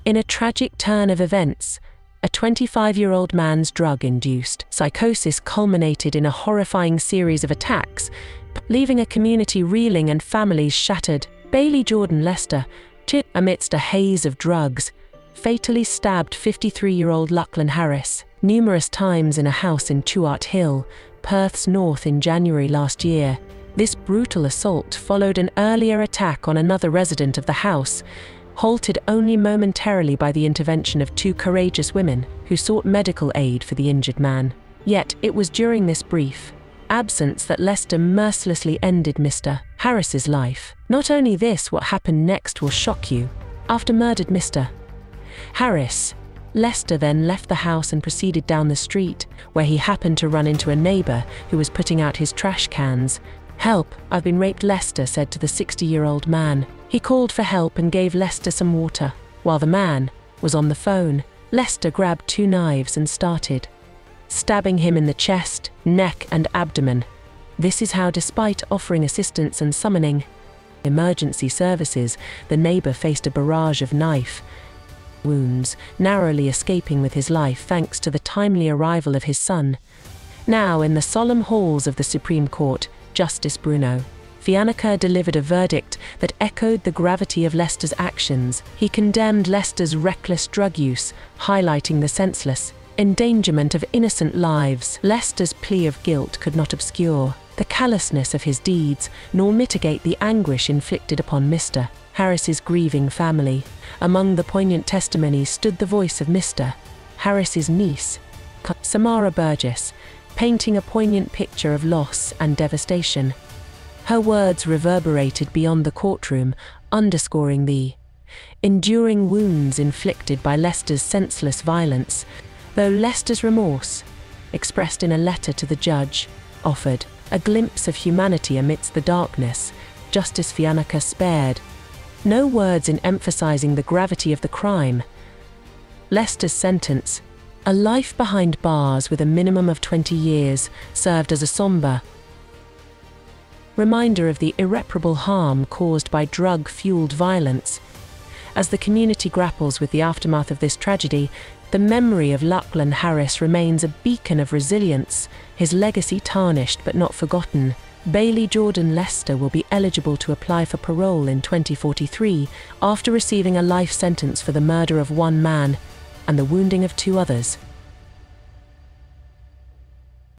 In a tragic turn of events, a 25-year-old man's drug-induced psychosis culminated in a horrifying series of attacks, leaving a community reeling and families shattered. Bailey Jordan Lester, amidst a haze of drugs, fatally stabbed 53-year-old Lachlan Harris numerous times in a house in Tuart Hill, Perth's north in January last year. This brutal assault followed an earlier attack on another resident of the house, halted only momentarily by the intervention of two courageous women who sought medical aid for the injured man. Yet it was during this brief absence that Lester mercilessly ended Mr. Harris's life. Not only this, what happened next will shock you. After murdered Mr. Harris, Lester then left the house and proceeded down the street, where he happened to run into a neighbor who was putting out his trash cans. "Help, I've been raped," Lester said to the 60-year-old man. He called for help and gave Lester some water. While the man was on the phone, Lester grabbed two knives and started stabbing him in the chest, neck, and abdomen. This is how, despite offering assistance and summoning emergency services, the neighbor faced a barrage of knife wounds, narrowly escaping with his life thanks to the timely arrival of his son. Now, in the solemn halls of the Supreme Court, Justice Bruno Fiannaker delivered a verdict that echoed the gravity of Lester's actions. He condemned Lester's reckless drug use, highlighting the senseless endangerment of innocent lives. Lester's plea of guilt could not obscure the callousness of his deeds, nor mitigate the anguish inflicted upon Mr. Harris's grieving family. Among the poignant testimonies stood the voice of Mr. Harris's niece, Samara Burgess, painting a poignant picture of loss and devastation. Her words reverberated beyond the courtroom, underscoring the enduring wounds inflicted by Lester's senseless violence. Though Lester's remorse, expressed in a letter to the judge, offered a glimpse of humanity amidst the darkness, Justice Fiannaker spared no words in emphasizing the gravity of the crime. Lester's sentence, a life behind bars with a minimum of 20 years, served as a somber reminder of the irreparable harm caused by drug-fueled violence. As the community grapples with the aftermath of this tragedy, the memory of Lachlan Harris remains a beacon of resilience, his legacy tarnished but not forgotten. Bailey Jordan Lester will be eligible to apply for parole in 2043 after receiving a life sentence for the murder of one man and the wounding of two others.